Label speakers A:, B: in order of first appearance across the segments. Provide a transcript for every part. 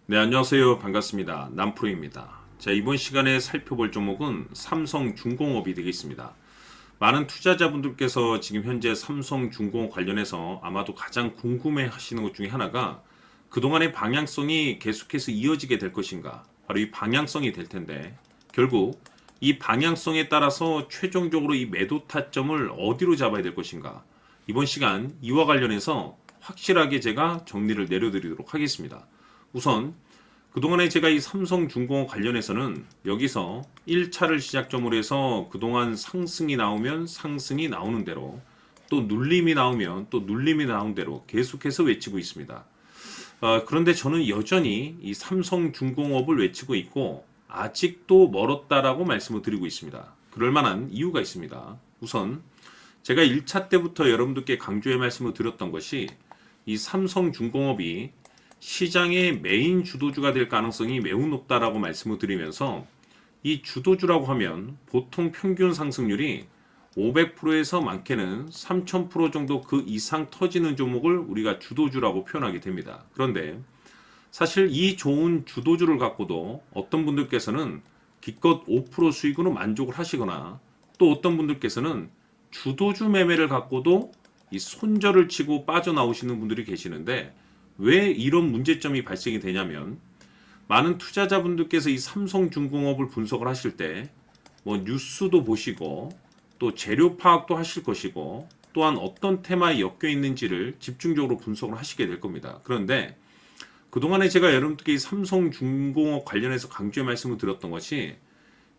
A: 네, 안녕하세요. 반갑습니다. 남프로입니다. 자, 이번 시간에 살펴볼 종목은 삼성중공업이 되겠습니다. 많은 투자자분들께서 지금 현재 삼성중공업 관련해서 아마도 가장 궁금해 하시는 것 중에 하나가 그동안의 방향성이 계속해서 이어지게 될 것인가? 바로 이 방향성이 될 텐데, 결국 이 방향성에 따라서 최종적으로 이 매도 타점을 어디로 잡아야 될 것인가? 이번 시간 이와 관련해서 확실하게 제가 정리를 내려드리도록 하겠습니다. 우선 그동안에 제가 이 삼성중공업 관련해서는 여기서 1차를 시작점으로 해서 그동안 상승이 나오면 상승이 나오는 대로, 또 눌림이 나오면 또 눌림이 나오는 대로 계속해서 외치고 있습니다. 그런데 저는 여전히 이 삼성중공업을 외치고 있고 아직도 멀었다라고 말씀을 드리고 있습니다. 그럴 만한 이유가 있습니다. 우선 제가 1차 때부터 여러분들께 강조의 말씀을 드렸던 것이 이 삼성중공업이 시장의 메인 주도주가 될 가능성이 매우 높다라고 말씀을 드리면서, 이 주도주라고 하면 보통 평균 상승률이 500%에서 많게는 3000% 정도 그 이상 터지는 종목을 우리가 주도주라고 표현하게 됩니다. 그런데 사실 이 좋은 주도주를 갖고도 어떤 분들께서는 기껏 5% 수익으로 만족을 하시거나, 또 어떤 분들께서는 주도주 매매를 갖고도 이 손절을 치고 빠져나오시는 분들이 계시는데, 왜 이런 문제점이 발생이 되냐면, 많은 투자자분들께서 이 삼성중공업을 분석을 하실 때 뭐 뉴스도 보시고 또 재료 파악도 하실 것이고, 또한 어떤 테마에 엮여 있는지를 집중적으로 분석을 하시게 될 겁니다. 그런데 그동안에 제가 여러분들께 이 삼성중공업 관련해서 강조의 말씀을 드렸던 것이,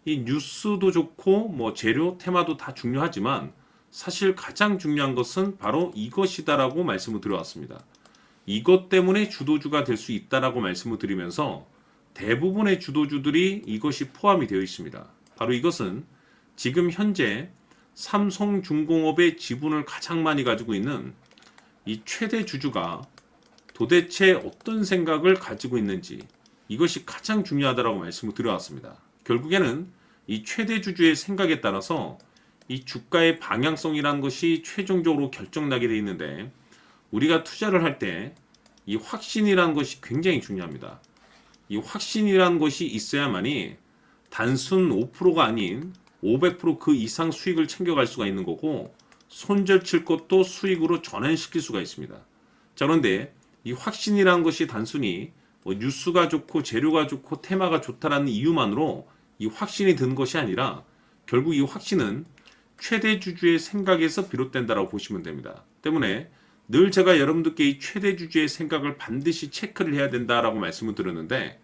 A: 이 뉴스도 좋고 뭐 재료 테마도 다 중요하지만 사실 가장 중요한 것은 바로 이것이다라고 말씀을 드려왔습니다. 이것 때문에 주도주가 될 수 있다라고 말씀을 드리면서 대부분의 주도주들이 이것이 포함이 되어 있습니다. 바로 이것은 지금 현재 삼성중공업의 지분을 가장 많이 가지고 있는 이 최대 주주가 도대체 어떤 생각을 가지고 있는지, 이것이 가장 중요하다라고 말씀을 드려왔습니다. 결국에는 이 최대 주주의 생각에 따라서 이 주가의 방향성이라는 것이 최종적으로 결정나게 되어 있는데, 우리가 투자를 할 때 이 확신이라는 것이 굉장히 중요합니다. 이 확신이라는 것이 있어야만이 단순 5%가 아닌 500%그 이상 수익을 챙겨갈 수가 있는 거고, 손절 칠 것도 수익으로 전환시킬 수가 있습니다. 자, 그런데 이 확신이라는 것이 단순히 뭐 뉴스가 좋고 재료가 좋고 테마가 좋다라는 이유만으로 이 확신이 든 것이 아니라, 결국 이 확신은 최대 주주의 생각에서 비롯된다라고 보시면 됩니다. 때문에 늘 제가 여러분들께 이 최대 주주의 생각을 반드시 체크를 해야 된다라고 말씀을 드렸는데,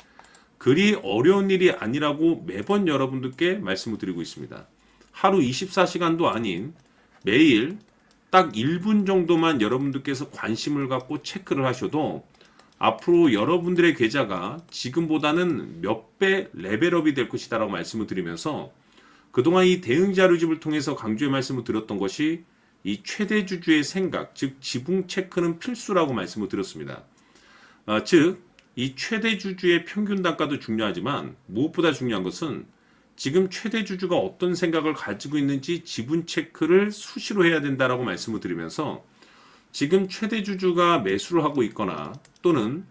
A: 그리 어려운 일이 아니라고 매번 여러분들께 말씀을 드리고 있습니다. 하루 24시간도 아닌 매일 딱 1분 정도만 여러분들께서 관심을 갖고 체크를 하셔도 앞으로 여러분들의 계좌가 지금보다는 몇 배 레벨업이 될 것이다 라고 말씀을 드리면서, 그동안 이 대응 자료집을 통해서 강조의 말씀을 드렸던 것이 이 최대 주주의 생각, 즉 지분 체크는 필수라고 말씀을 드렸습니다. 즉 이 최대 주주의 평균 단가도 중요하지만 무엇보다 중요한 것은 지금 최대 주주가 어떤 생각을 가지고 있는지 지분 체크를 수시로 해야 된다라고 말씀을 드리면서, 지금 최대 주주가 매수를 하고 있거나 또는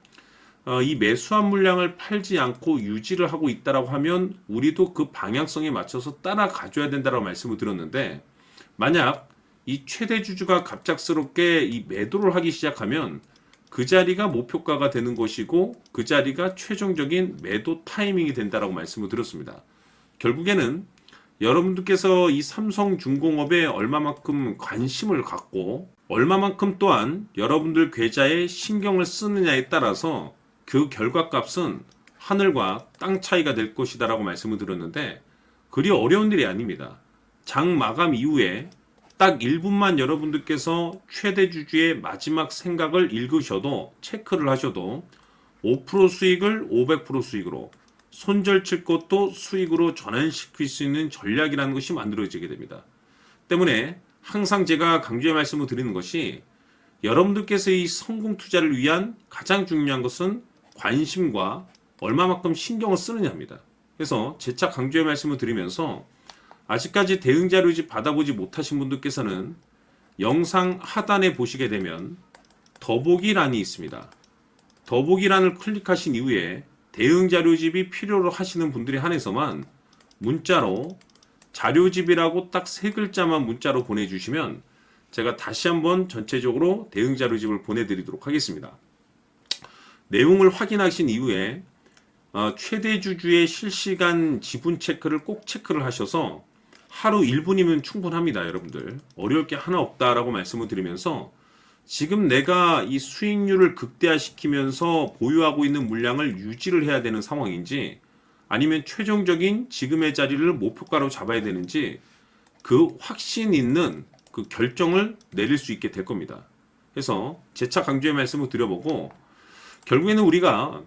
A: 이 매수한 물량을 팔지 않고 유지를 하고 있다라고 하면 우리도 그 방향성에 맞춰서 따라가줘야 된다라고 말씀을 드렸는데, 만약 이 최대 주주가 갑작스럽게 이 매도를 하기 시작하면 그 자리가 목표가가 되는 것이고, 그 자리가 최종적인 매도 타이밍이 된다라고 말씀을 드렸습니다. 결국에는 여러분들께서 이 삼성중공업에 얼마만큼 관심을 갖고 얼마만큼 또한 여러분들 계좌에 신경을 쓰느냐에 따라서 그 결과값은 하늘과 땅 차이가 될 것이다 라고 말씀을 드렸는데, 그리 어려운 일이 아닙니다. 장 마감 이후에 딱 1분만 여러분들께서 최대 주주의 마지막 생각을 읽으셔도, 체크를 하셔도 5% 수익을 500% 수익으로, 손절 칠 것도 수익으로 전환시킬 수 있는 전략이라는 것이 만들어지게 됩니다. 때문에 항상 제가 강조의 말씀을 드리는 것이, 여러분들께서 이 성공 투자를 위한 가장 중요한 것은 관심과 얼마만큼 신경을 쓰느냐입니다. 그래서 재차 강조의 말씀을 드리면서, 아직까지 대응 자료집 받아보지 못하신 분들께서는 영상 하단에 보시게 되면 더보기란이 있습니다. 더보기란을 클릭하신 이후에 대응 자료집이 필요로 하시는 분들에 한해서만 문자로 자료집이라고 딱 세 글자만 문자로 보내주시면 제가 다시 한번 전체적으로 대응 자료집을 보내드리도록 하겠습니다. 내용을 확인하신 이후에 최대 주주의 실시간 지분 체크를 꼭 체크를 하셔서 하루 1분이면 충분합니다. 여러분들 어려울 게 하나 없다라고 말씀을 드리면서 지금 내가 이 수익률을 극대화시키면서 보유하고 있는 물량을 유지를 해야 되는 상황인지 아니면 최종적인 지금의 자리를 목표가로 잡아야 되는지 그 확신 있는 그 결정을 내릴 수 있게 될 겁니다. 그래서 재차 강조의 말씀을 드려보고 결국에는 우리가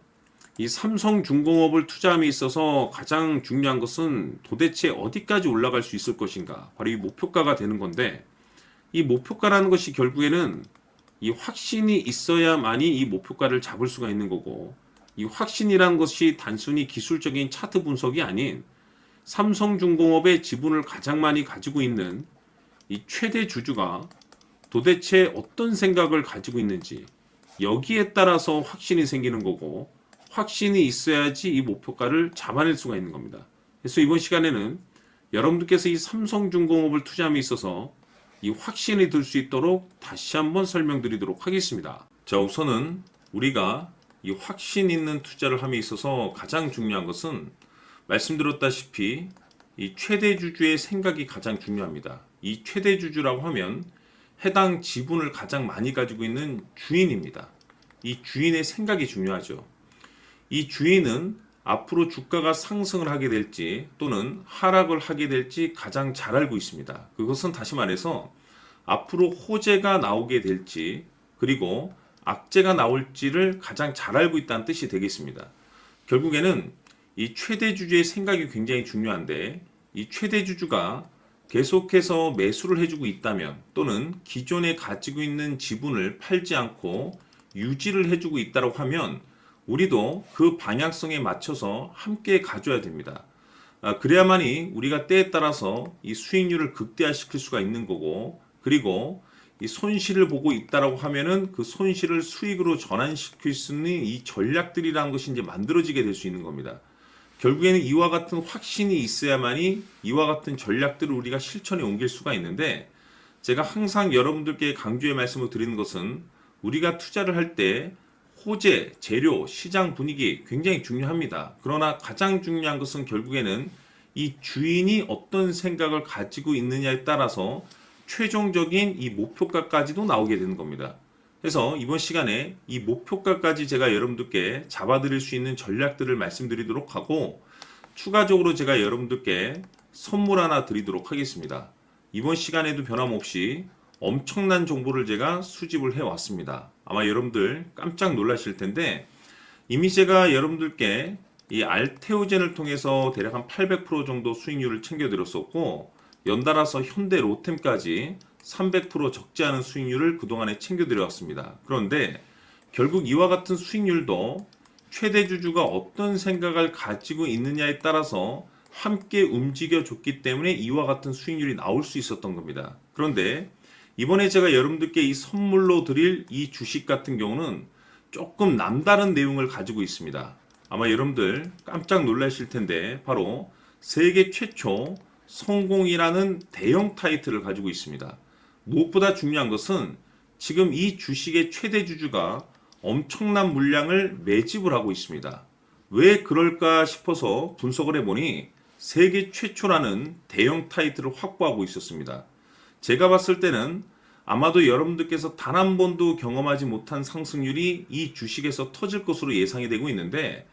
A: 이 삼성중공업을 투자함에 있어서 가장 중요한 것은 도대체 어디까지 올라갈 수 있을 것인가, 바로 이 목표가가 되는 건데, 이 목표가라는 것이 결국에는 이 확신이 있어야만이 이 목표가를 잡을 수가 있는 거고, 이 확신이라는 것이 단순히 기술적인 차트 분석이 아닌 삼성중공업의 지분을 가장 많이 가지고 있는 이 최대 주주가 도대체 어떤 생각을 가지고 있는지, 여기에 따라서 확신이 생기는 거고, 확신이 있어야지 이 목표가를 잡아낼 수가 있는 겁니다. 그래서 이번 시간에는 여러분들께서 이 삼성중공업을 투자함에 있어서 이 확신이 들 수 있도록 다시 한번 설명드리도록 하겠습니다. 자, 우선은 우리가 이 확신 있는 투자를 함에 있어서 가장 중요한 것은 말씀드렸다시피 이 최대 주주의 생각이 가장 중요합니다. 이 최대 주주라고 하면 해당 지분을 가장 많이 가지고 있는 주인입니다. 이 주인의 생각이 중요하죠. 이 주인은 앞으로 주가가 상승을 하게 될지 또는 하락을 하게 될지 가장 잘 알고 있습니다. 그것은 다시 말해서 앞으로 호재가 나오게 될지 그리고 악재가 나올지를 가장 잘 알고 있다는 뜻이 되겠습니다. 결국에는 이 최대 주주의 생각이 굉장히 중요한데, 이 최대 주주가 계속해서 매수를 해주고 있다면 또는 기존에 가지고 있는 지분을 팔지 않고 유지를 해주고 있다고 하면 우리도 그 방향성에 맞춰서 함께 가져야 됩니다. 그래야만이 우리가 때에 따라서 이 수익률을 극대화시킬 수가 있는 거고, 그리고 이 손실을 보고 있다라고 하면은 그 손실을 수익으로 전환시킬 수 있는 이 전략들이라는 것이 이제 만들어지게 될 수 있는 겁니다. 결국에는 이와 같은 확신이 있어야만이 이와 같은 전략들을 우리가 실천에 옮길 수가 있는데, 제가 항상 여러분들께 강조의 말씀을 드리는 것은 우리가 투자를 할 때 호재, 재료, 시장 분위기 굉장히 중요합니다. 그러나 가장 중요한 것은 결국에는 이 주인이 어떤 생각을 가지고 있느냐에 따라서 최종적인 이 목표가까지도 나오게 되는 겁니다. 그래서 이번 시간에 이 목표가까지 제가 여러분들께 잡아드릴 수 있는 전략들을 말씀드리도록 하고, 추가적으로 제가 여러분들께 선물 하나 드리도록 하겠습니다. 이번 시간에도 변함없이 엄청난 정보를 제가 수집을 해왔습니다. 아마 여러분들 깜짝 놀라실 텐데, 이미 제가 여러분들께 이 알테오젠을 통해서 대략 한 800% 정도 수익률을 챙겨드렸었고, 연달아서 현대 로템까지 300% 적지 않은 수익률을 그동안에 챙겨드려왔습니다. 그런데 결국 이와 같은 수익률도 최대 주주가 어떤 생각을 가지고 있느냐에 따라서 함께 움직여줬기 때문에 이와 같은 수익률이 나올 수 있었던 겁니다. 그런데 이번에 제가 여러분들께 이 선물로 드릴 이 주식 같은 경우는 조금 남다른 내용을 가지고 있습니다. 아마 여러분들 깜짝 놀라실 텐데, 바로 세계 최초 성공이라는 대형 타이틀을 가지고 있습니다. 무엇보다 중요한 것은 지금 이 주식의 최대 주주가 엄청난 물량을 매집을 하고 있습니다. 왜 그럴까 싶어서 분석을 해보니 세계 최초라는 대형 타이틀을 확보하고 있었습니다. 제가 봤을 때는 아마도 여러분들께서 단 한 번도 경험하지 못한 상승률이 이 주식에서 터질 것으로 예상이 되고 있는데,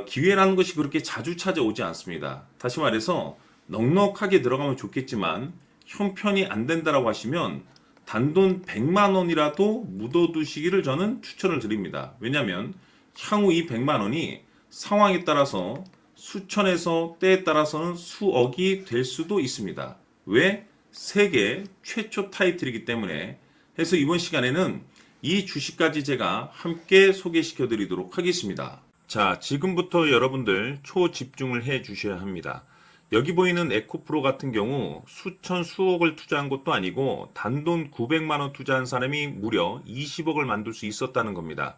A: 기회라는 것이 그렇게 자주 찾아오지 않습니다. 다시 말해서 넉넉하게 들어가면 좋겠지만 형편이 안 된다라고 하시면 단돈 100만 원이라도 묻어두시기를 저는 추천을 드립니다. 왜냐하면 향후 이 100만 원이 상황에 따라서 수천에서 때에 따라서는 수억이 될 수도 있습니다. 왜? 세계 최초 타이틀이기 때문에. 해서 이번 시간에는 이 주식까지 제가 함께 소개시켜 드리도록 하겠습니다. 자, 지금부터 여러분들 초집중을 해 주셔야 합니다. 여기 보이는 에코프로 같은 경우 수천 수억을 투자한 것도 아니고 단돈 900만 원 투자한 사람이 무려 20억을 만들 수 있었다는 겁니다.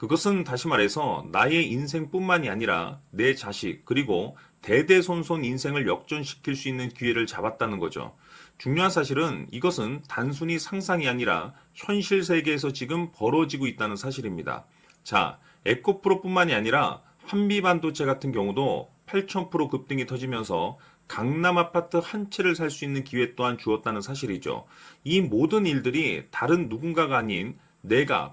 A: 그것은 다시 말해서 나의 인생뿐만이 아니라 내 자식 그리고 대대손손 인생을 역전시킬 수 있는 기회를 잡았다는 거죠. 중요한 사실은 이것은 단순히 상상이 아니라 현실 세계에서 지금 벌어지고 있다는 사실입니다. 자, 에코프로뿐만이 아니라 한미반도체 같은 경우도 8,000% 급등이 터지면서 강남 아파트 한 채를 살 수 있는 기회 또한 주었다는 사실이죠. 이 모든 일들이 다른 누군가가 아닌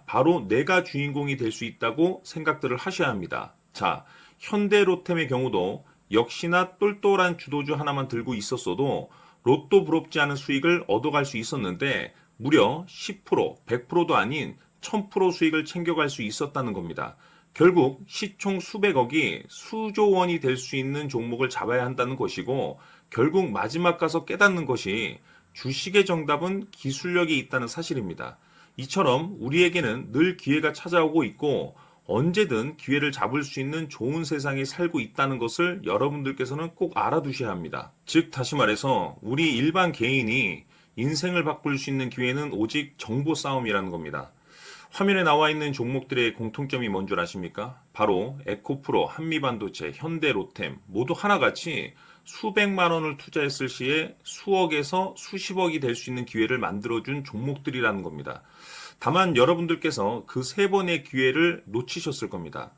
A: 바로 내가 주인공이 될 수 있다고 생각들을 하셔야 합니다. 자, 현대로템의 경우도 역시나 똘똘한 주도주 하나만 들고 있었어도 로또 부럽지 않은 수익을 얻어갈 수 있었는데 무려 10%, 100%도 아닌 1000% 수익을 챙겨갈 수 있었다는 겁니다. 결국 시총 수백억이 수조 원이 될 수 있는 종목을 잡아야 한다는 것이고 결국 마지막 가서 깨닫는 것이 주식의 정답은 기술력이 있다는 사실입니다. 이처럼 우리에게는 늘 기회가 찾아오고 있고 언제든 기회를 잡을 수 있는 좋은 세상에 살고 있다는 것을 여러분들께서는 꼭 알아두셔야 합니다. 즉 다시 말해서 우리 일반 개인이 인생을 바꿀 수 있는 기회는 오직 정보 싸움이라는 겁니다. 화면에 나와 있는 종목들의 공통점이 뭔 줄 아십니까? 바로 에코프로, 한미반도체, 현대로템 모두 하나같이 수백만 원을 투자했을 시에 수억에서 수십억이 될 수 있는 기회를 만들어준 종목들이라는 겁니다. 다만 여러분들께서 그 세 번의 기회를 놓치셨을 겁니다.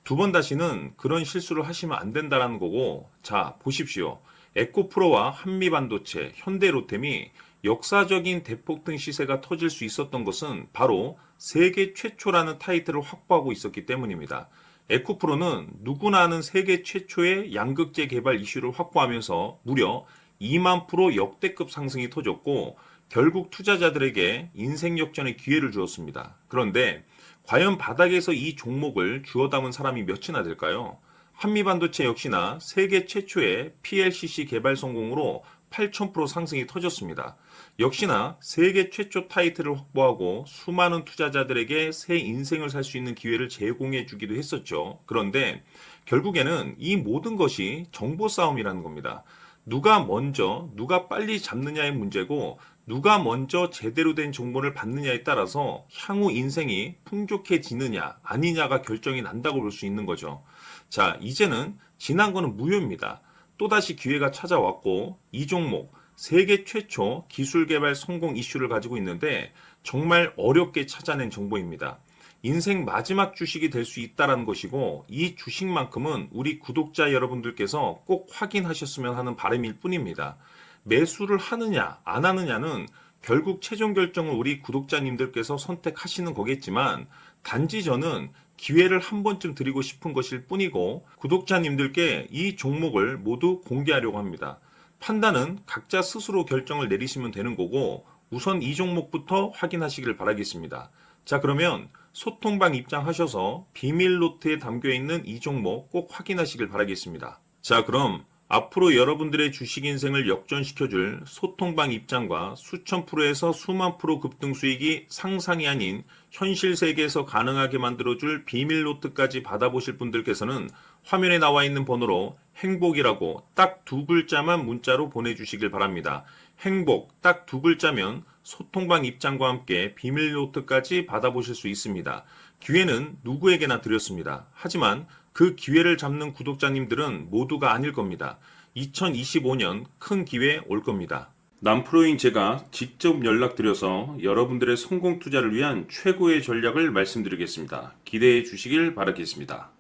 A: 두 번 다시는 그런 실수를 하시면 안 된다는 거고, 자, 보십시오. 에코프로와 한미반도체, 현대로템이 역사적인 대폭등 시세가 터질 수 있었던 것은 바로 세계 최초라는 타이틀을 확보하고 있었기 때문입니다. 에코프로는 누구나 아는 세계 최초의 양극재 개발 이슈를 확보하면서 무려 2만 프로 역대급 상승이 터졌고 결국 투자자들에게 인생 역전의 기회를 주었습니다. 그런데 과연 바닥에서 이 종목을 주워 담은 사람이 몇이나 될까요? 한미반도체 역시나 세계 최초의 PLCC 개발 성공으로 8,000% 상승이 터졌습니다. 역시나 세계 최초 타이틀을 확보하고 수많은 투자자들에게 새 인생을 살 수 있는 기회를 제공해 주기도 했었죠. 그런데 결국에는 이 모든 것이 정보 싸움이라는 겁니다. 누가 먼저, 누가 빨리 잡느냐의 문제고 누가 먼저 제대로 된 정보를 받느냐에 따라서 향후 인생이 풍족해지느냐 아니냐가 결정이 난다고 볼 수 있는 거죠. 자, 이제는 지난 거는 무효입니다. 또다시 기회가 찾아왔고 이 종목 세계 최초 기술 개발 성공 이슈를 가지고 있는데 정말 어렵게 찾아낸 정보입니다. 인생 마지막 주식이 될 수 있다는 것이고 이 주식만큼은 우리 구독자 여러분들께서 꼭 확인하셨으면 하는 바람일 뿐입니다. 매수를 하느냐 안 하느냐는 결국 최종 결정을 우리 구독자님들께서 선택하시는 거겠지만 단지 저는 기회를 한 번쯤 드리고 싶은 것일 뿐이고 구독자님들께 이 종목을 모두 공개하려고 합니다. 판단은 각자 스스로 결정을 내리시면 되는 거고 우선 이 종목부터 확인하시길 바라겠습니다. 자, 그러면 소통방 입장하셔서 비밀 노트에 담겨있는 이 종목 꼭 확인하시길 바라겠습니다. 자, 그럼 앞으로 여러분들의 주식 인생을 역전시켜줄 소통방 입장과 수천 프로에서 수만 프로 급등 수익이 상상이 아닌 현실 세계에서 가능하게 만들어줄 비밀 노트까지 받아보실 분들께서는 화면에 나와 있는 번호로 행복이라고 딱 두 글자만 문자로 보내주시길 바랍니다. 행복 딱 두 글자면 소통방 입장과 함께 비밀 노트까지 받아보실 수 있습니다. 기회는 누구에게나 드렸습니다. 하지만 그 기회를 잡는 구독자님들은 모두가 아닐 겁니다. 2025년 큰 기회 올 겁니다. 남프로인 제가 직접 연락드려서 여러분들의 성공 투자를 위한 최고의 전략을 말씀드리겠습니다. 기대해 주시길 바라겠습니다.